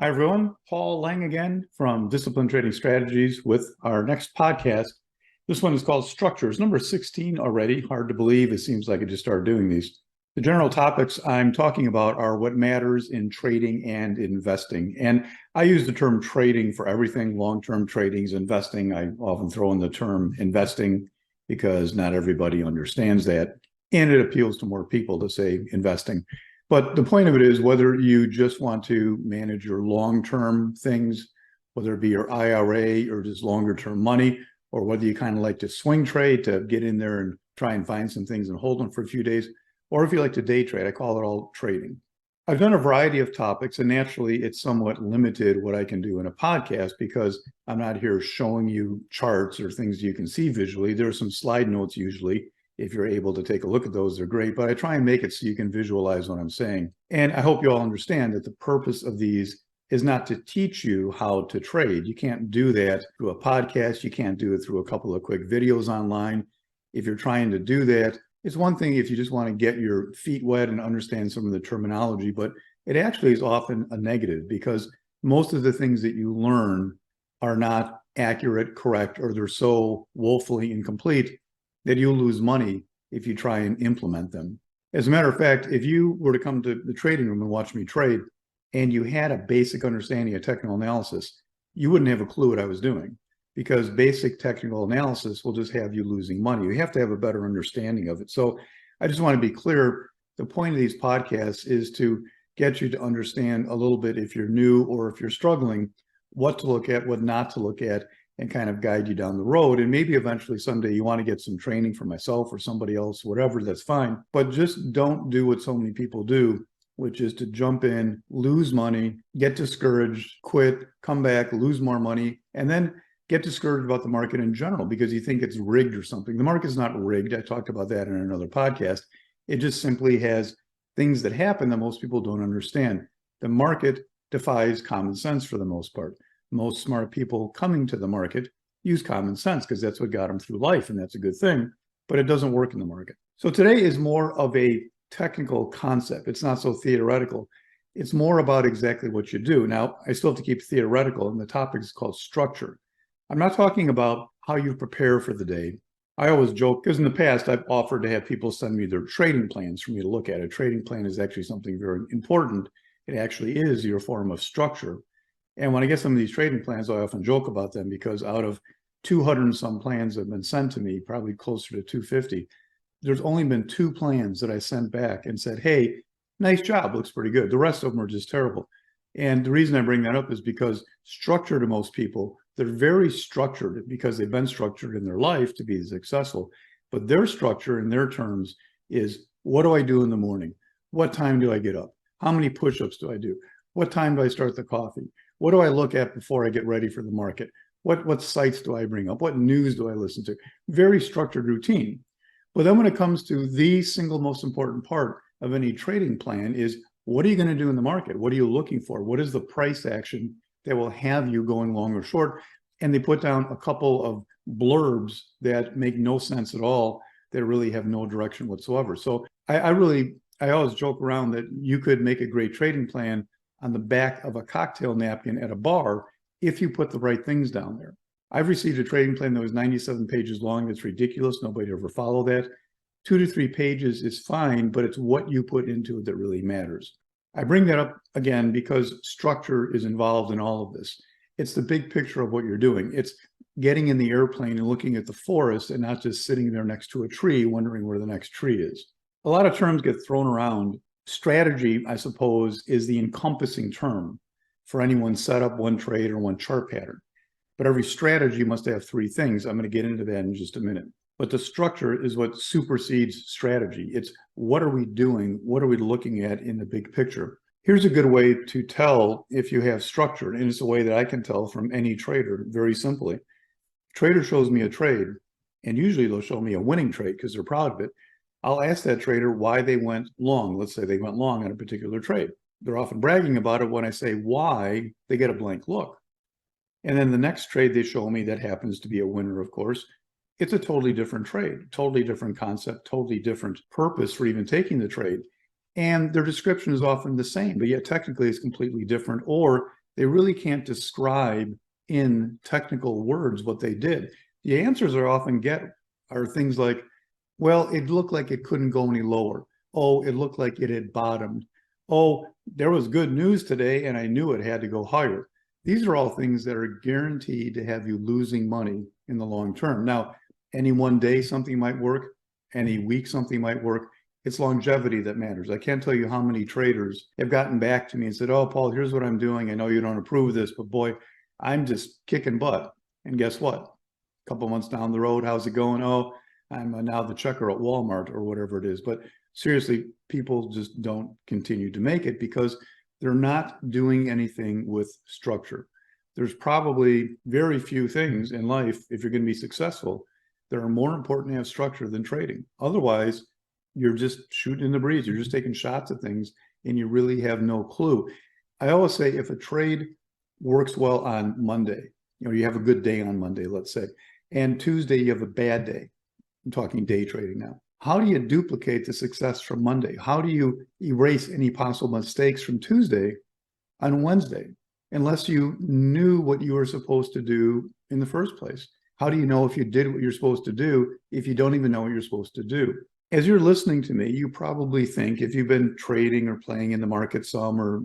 Hi, everyone. Paul Lang again from Disciplined Trading Strategies with our next podcast. This one is called Structures, number 16 already. Hard to believe. It seems like I just started doing these. The general topics I'm talking about are what matters in trading and investing. And I use the term trading for everything. Long-term trading is investing. I often throw in the term investing because not everybody understands that. And it appeals to more people to say investing. But the point of it is whether you just want to manage your long-term things, whether it be your IRA or just longer-term money, or whether you kind of like to swing trade to get in there and try and find some things and hold them for a few days, or if you like to day trade, I call it all trading. I've done a variety of topics, and naturally it's somewhat limited what I can do in a podcast because I'm not here showing you charts or things you can see visually. There are some slide notes usually. If you're able to take a look at those, they're great, but I try and make it so you can visualize what I'm saying. And I hope you all understand that the purpose of these is not to teach you how to trade. You can't do that through a podcast. You can't do it through a couple of quick videos online. If you're trying to do that, it's one thing if you just want to get your feet wet and understand some of the terminology, but it actually is often a negative because most of the things that you learn are not accurate, correct, or they're so woefully incomplete that you'll lose money if you try and implement them. As a matter of fact, if you were to come to the trading room and watch me trade, and you had a basic understanding of technical analysis, you wouldn't have a clue what I was doing because basic technical analysis will just have you losing money. You have to have a better understanding of it. So I just want to be clear. The point of these podcasts is to get you to understand a little bit, if you're new or if you're struggling, what to look at, what not to look at, and kind of guide you down the road. And maybe eventually someday you want to get some training from myself or somebody else, whatever, that's fine. But just don't do what so many people do, which is to jump in, lose money, get discouraged, quit, come back, lose more money, and then get discouraged about the market in general because you think it's rigged or something. The market's not rigged. I talked about that in another podcast. It just simply has things that happen that most people don't understand. The market defies common sense for the most part. Most smart people coming to the market use common sense because that's what got them through life, and that's a good thing, but it doesn't work in the market. So today is more of a technical concept. It's not so theoretical. It's more about exactly what you do. Now, I still have to keep theoretical, and the topic is called structure. I'm not talking about how you prepare for the day. I always joke, because in the past, I've offered to have people send me their trading plans for me to look at. A trading plan is actually something very important. It actually is your form of structure. And when I get some of these trading plans, I often joke about them because out of 200 and some plans that have been sent to me, probably closer to 250, there's only been 2 plans that I sent back and said, hey, nice job, looks pretty good. The rest of them are just terrible. And the reason I bring that up is because structure to most people, they're very structured because they've been structured in their life to be successful. But their structure in their terms is, what do I do in the morning? What time do I get up? How many push-ups do I do? What time do I start the coffee? What do I look at before I get ready for the market? What sites do I bring up? What news do I listen to? Very structured routine. But then when it comes to the single most important part of any trading plan is, what are you going to do in the market? What are you looking for? What is the price action that will have you going long or short? And they put down a couple of blurbs that make no sense at all, that really have no direction whatsoever. So I always joke around that you could make a great trading plan on the back of a cocktail napkin at a bar if you put the right things down there. I've received a trading plan that was 97 pages long. That's ridiculous. Nobody ever followed that. 2 to 3 pages is fine, but it's what you put into it that really matters. I bring that up again because structure is involved in all of this. It's the big picture of what you're doing. It's getting in the airplane and looking at the forest and not just sitting there next to a tree wondering where the next tree is. A lot of terms get thrown around. Strategy, I suppose, is the encompassing term for any one setup, one trade, or one chart pattern. But every strategy must have 3 things. I'm going to get into that in just a minute. But the structure is what supersedes strategy. It's what are we doing? What are we looking at in the big picture? Here's a good way to tell if you have structure, and it's a way that I can tell from any trader very simply. Trader shows me a trade, and usually they'll show me a winning trade because they're proud of it. I'll ask that trader why they went long. Let's say they went long on a particular trade. They're often bragging about it. When I say why, they get a blank look. And then the next trade they show me that happens to be a winner, of course, it's a totally different trade, totally different concept, totally different purpose for even taking the trade. And their description is often the same, but yet technically it's completely different, or they really can't describe in technical words what they did. The answers I often get are things like, well, it looked like it couldn't go any lower. Oh, it looked like it had bottomed. Oh, there was good news today and I knew it had to go higher. These are all things that are guaranteed to have you losing money in the long term. Now, any one day something might work, any week something might work. It's longevity that matters. I can't tell you how many traders have gotten back to me and said, oh, Paul, here's what I'm doing. I know you don't approve of this, but boy, I'm just kicking butt. And guess what? A couple months down the road, how's it going? Oh, I'm now the checker at Walmart or whatever it is. But seriously, people just don't continue to make it because they're not doing anything with structure. There's probably very few things in life, if you're going to be successful, that are more important to have structure than trading. Otherwise, you're just shooting in the breeze. You're just taking shots at things and you really have no clue. I always say if a trade works well on Monday, you have a good day on Monday, let's say, and Tuesday you have a bad day. I'm talking day trading now. How do you duplicate the success from Monday? How do you erase any possible mistakes from Tuesday on Wednesday? Unless you knew what you were supposed to do in the first place. How do you know if you did what you're supposed to do if you don't even know what you're supposed to do? As you're listening to me, you probably think, if you've been trading or playing in the market some, or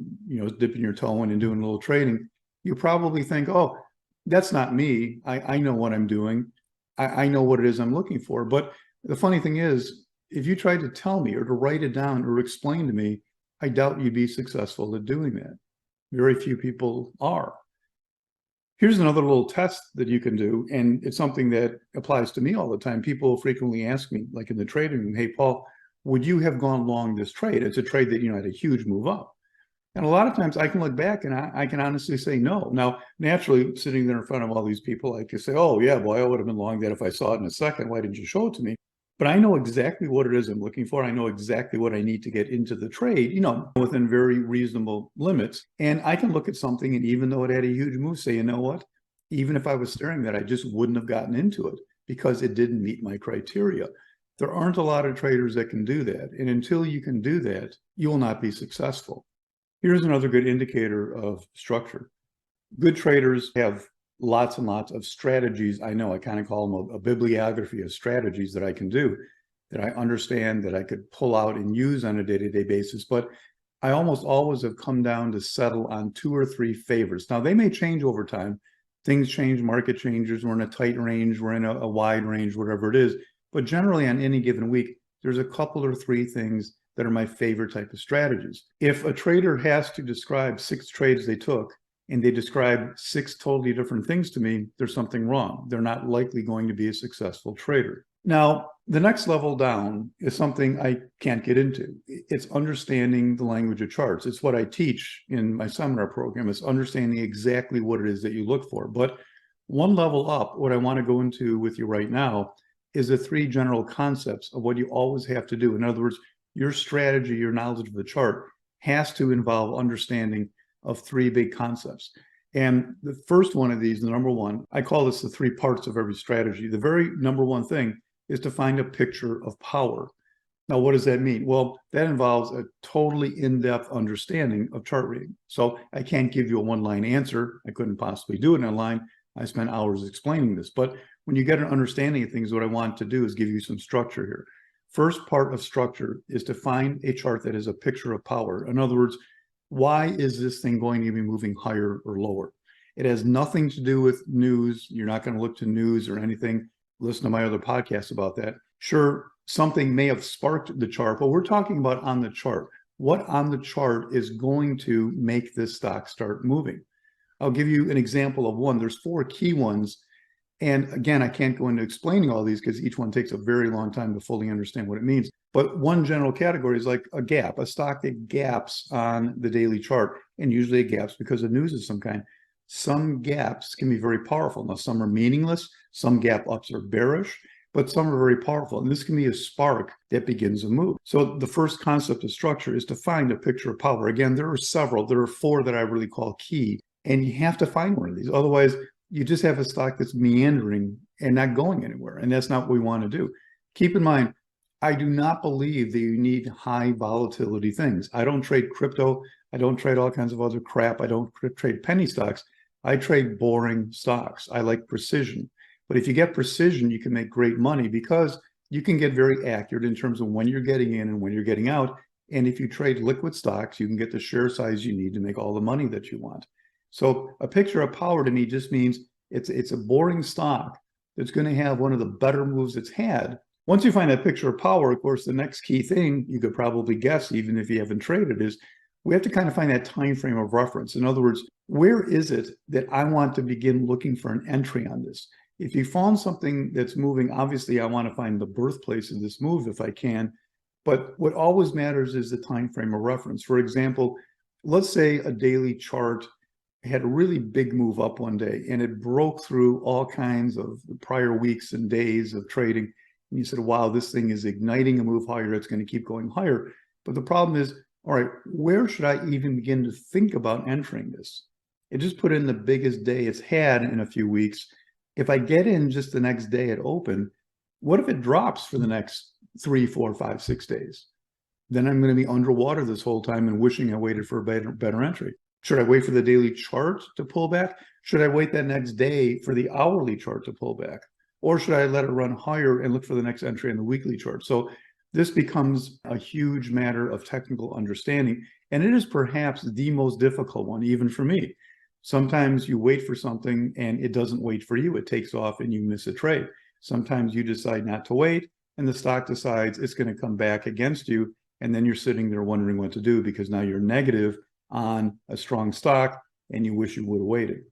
dipping your toe in and doing a little trading, you probably think, oh, that's not me. I know what I'm doing. I know what it is I'm looking for. But the funny thing is, if you tried to tell me or to write it down or explain to me, I doubt you'd be successful at doing that. Very few people are. Here's another little test that you can do, and it's something that applies to me all the time. People frequently ask me, like in the trading room, hey, Paul, would you have gone long this trade? It's a trade that, had a huge move up. And a lot of times I can look back and I can honestly say no. Now, naturally, sitting there in front of all these people, I could say, oh, yeah, boy, I would have been long that if I saw it in a second. Why didn't you show it to me? But I know exactly what it is I'm looking for. I know exactly what I need to get into the trade, within very reasonable limits. And I can look at something, and even though it had a huge move, say, you know what? Even if I was staring that, I just wouldn't have gotten into it because it didn't meet my criteria. There aren't a lot of traders that can do that. And until you can do that, you will not be successful. Here's another good indicator of structure. Good traders have lots and lots of strategies. I know I kind of call them a bibliography of strategies that I can do, that I understand, that I could pull out and use on a day-to-day basis. But I almost always have come down to settle on 2 or 3 favorites. Now, they may change over time. Things change, market changes. We're in a tight range. We're in a wide range, whatever it is. But generally on any given week, there's a couple or 3 things that are my favorite type of strategies. If a trader has to describe 6 trades they took, and they describe 6 totally different things to me, there's something wrong. They're not likely going to be a successful trader. Now, the next level down is something I can't get into. It's understanding the language of charts. It's what I teach in my seminar program. It's understanding exactly what it is that you look for. But one level up, what I want to go into with you right now is the 3 general concepts of what you always have to do. In other words, your strategy, your knowledge of the chart has to involve understanding of 3 big concepts. And the first one of these, the number one, I call this the 3 parts of every strategy. The very number one thing is to find a picture of power. Now, what does that mean? Well, that involves a totally in-depth understanding of chart reading. So I can't give you a one-line answer. I couldn't possibly do it in a line. I spent hours explaining this. But when you get an understanding of things, what I want to do is give you some structure here. First part of structure is to find a chart that is a picture of power. In other words, why is this thing going to be moving higher or lower? It has nothing to do with news. You're not going to look to news or anything. Listen to my other podcasts about that. Sure, something may have sparked the chart, but we're talking about on the chart. What on the chart is going to make this stock start moving? I'll give you an example of one. There's 4 key ones. And again, I can't go into explaining all these because each one takes a very long time to fully understand what it means. But one general category is like a gap, a stock that gaps on the daily chart. And usually it gaps because of news of some kind. Some gaps can be very powerful. Now, some are meaningless. Some gap ups are bearish, but some are very powerful. And this can be a spark that begins a move. So the first concept of structure is to find a picture of power. Again, there are several. There are 4 that I really call key. And you have to find one of these. Otherwise, you just have a stock that's meandering and not going anywhere. And that's not what we want to do. Keep in mind, I do not believe that you need high volatility things. I don't trade crypto. I don't trade all kinds of other crap. I don't trade penny stocks. I trade boring stocks. I like precision. But if you get precision, you can make great money because you can get very accurate in terms of when you're getting in and when you're getting out. And if you trade liquid stocks, you can get the share size you need to make all the money that you want. So a picture of power to me just means it's a boring stock that's going to have one of the better moves it's had. Once you find that picture of power, of course, the next key thing you could probably guess, even if you haven't traded, is we have to kind of find that time frame of reference. In other words, where is it that I want to begin looking for an entry on this? If you found something that's moving, obviously I want to find the birthplace of this move if I can. But what always matters is the time frame of reference. For example, let's say a daily chart had a really big move up one day and it broke through all kinds of prior weeks and days of trading. And you said, wow, this thing is igniting a move higher. It's going to keep going higher. But the problem is, all right, where should I even begin to think about entering this? It just put in the biggest day it's had in a few weeks. If I get in just the next day at open, what if it drops for the next 3, 4, 5, 6 days? Then I'm going to be underwater this whole time and wishing I waited for a better entry. Should I wait for the daily chart to pull back? Should I wait that next day for the hourly chart to pull back? Or should I let it run higher and look for the next entry in the weekly chart? So this becomes a huge matter of technical understanding. And it is perhaps the most difficult one, even for me. Sometimes you wait for something and it doesn't wait for you. It takes off and you miss a trade. Sometimes you decide not to wait and the stock decides it's going to come back against you. And then you're sitting there wondering what to do because now you're negative on a strong stock and you wish you would have waited.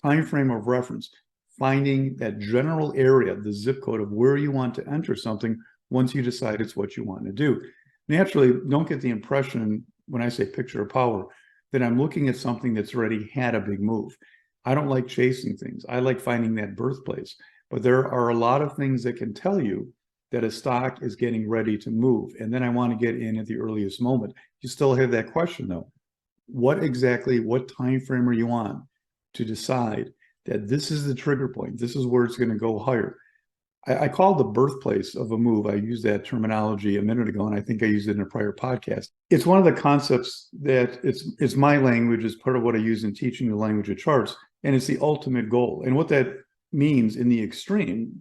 Time frame of reference, finding that general area, the zip code of where you want to enter something once you decide it's what you want to do. Naturally, don't get the impression when I say picture of power that I'm looking at something that's already had a big move. I don't like chasing things. I like finding that birthplace. But there are a lot of things that can tell you that a stock is getting ready to move. And then I want to get in at the earliest moment. You still have that question though. What time frame are you on to decide that this is the trigger point? This is where it's going to go higher. I call the birthplace of a move. I used that terminology a minute ago, and I think I used it in a prior podcast. It's one of the concepts that it's my language, is part of what I use in teaching the language of charts, and it's the ultimate goal. And what that means in the extreme,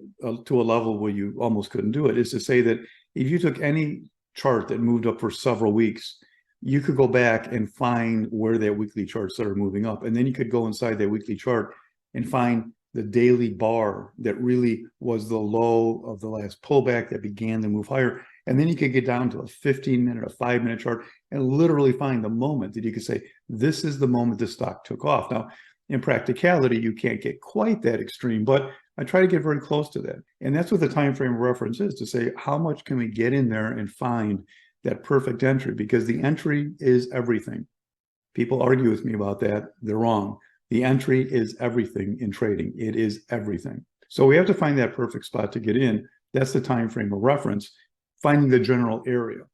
to a level where you almost couldn't do it, is to say that if you took any chart that moved up for several weeks, you could go back and find where their weekly charts that are moving up. And then you could go inside that weekly chart and find the daily bar that really was the low of the last pullback that began to move higher. And then you could get down to a 15-minute, a 5-minute chart and literally find the moment that you could say, this is the moment the stock took off. Now, in practicality, you can't get quite that extreme, but I try to get very close to that. And that's what the time frame of reference is, to say, how much can we get in there and find that perfect entry? Because the entry is everything. People argue with me about that. They're wrong. The entry is everything in trading. It is everything. So we have to find that perfect spot to get in. That's the time frame of reference, finding the general area.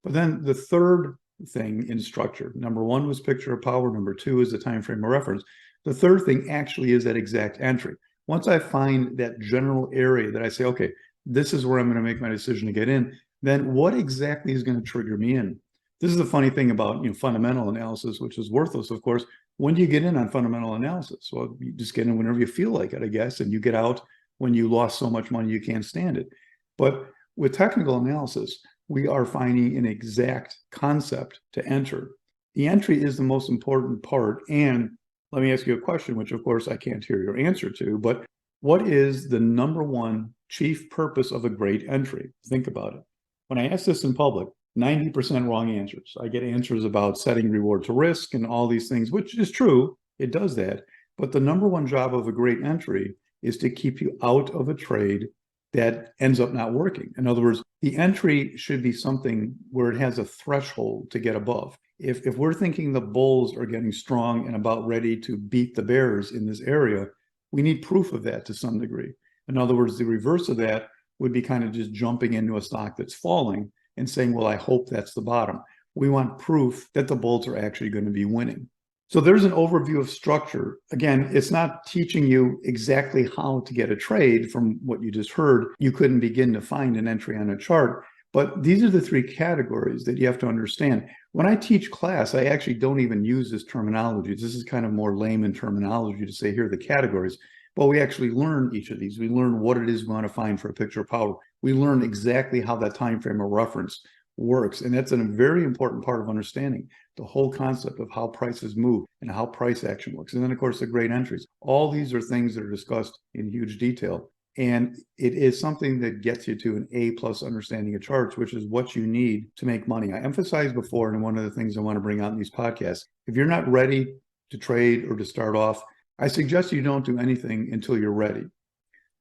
But then the third thing in structure, number one was picture of power. Number two is the time frame of reference. The third thing actually is that exact entry. Once I find that general area that I say, okay, this is where I'm going to make my decision to get in, then what exactly is going to trigger me in? This is the funny thing about fundamental analysis, which is worthless, of course. When do you get in on fundamental analysis? Well, you just get in whenever you feel like it, I guess, and you get out when you lost so much money you can't stand it. But with technical analysis, we are finding an exact concept to enter. The entry is the most important part. And let me ask you a question, which of course I can't hear your answer to, but what is the number one chief purpose of a great entry? Think about it. When I ask this in public, 90% wrong answers. I get answers about setting reward to risk and all these things, which is true. It does that. But the number one job of a great entry is to keep you out of a trade that ends up not working. In other words, the entry should be something where it has a threshold to get above. If we're thinking the bulls are getting strong and about ready to beat the bears in this area, we need proof of that to some degree. In other words, the reverse of that would be kind of just jumping into a stock that's falling and saying, well, I hope that's the bottom. We want proof that the bulls are actually going to be winning. So there's an overview of structure. Again, it's not teaching you exactly how to get a trade from what you just heard. You couldn't begin to find an entry on a chart, But these are the three categories that you have to understand. When I teach class, I actually don't even use this terminology. This is kind of more layman terminology to say, here are the categories. But we actually learn each of these. We learn what it is we want to find for a picture of power. We learn exactly how that time frame of reference works. And that's a very important part of understanding the whole concept of how prices move and how price action works. And then, of course, the great entries. All these are things that are discussed in huge detail. And it is something that gets you to an A+ understanding of charts, which is what you need to make money. I emphasized before, and one of the things I want to bring out in these podcasts, if you're not ready to trade or to start off, I suggest you don't do anything until you're ready.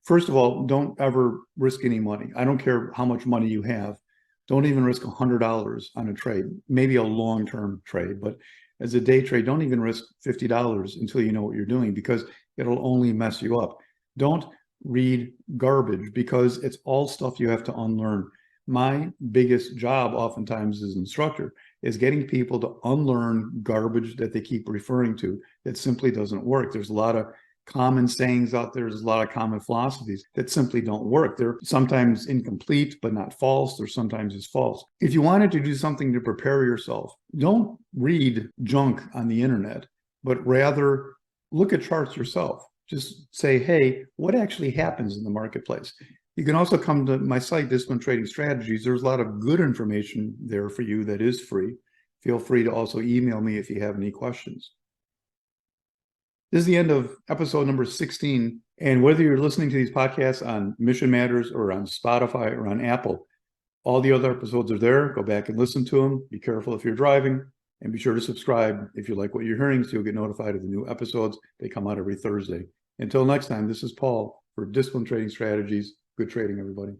First of all, don't ever risk any money. I don't care how much money you have. Don't even risk $100 on a trade, maybe a long-term trade, but as a day trade, don't even risk $50 until you know what you're doing, because it'll only mess you up. Don't read garbage, because it's all stuff you have to unlearn. My biggest job oftentimes as an instructor is getting people to unlearn garbage that they keep referring to that simply doesn't work. There's a lot of common sayings out there. There's a lot of common philosophies that simply don't work. They're sometimes incomplete, but not false. They're sometimes just false. If you wanted to do something to prepare yourself, don't read junk on the internet, but rather look at charts yourself. Just say, hey, what actually happens in the marketplace? You can also come to my site, Disciplined Trading Strategies. There's a lot of good information there for you that is free. Feel free to also email me if you have any questions. This is the end of episode number 16. And whether you're listening to these podcasts on Mission Matters or on Spotify or on Apple, all the other episodes are there. Go back and listen to them. Be careful if you're driving, and be sure to subscribe if you like what you're hearing, so you'll get notified of the new episodes. They come out every Thursday. Until next time, this is Paul for Disciplined Trading Strategies. Good trading, everybody.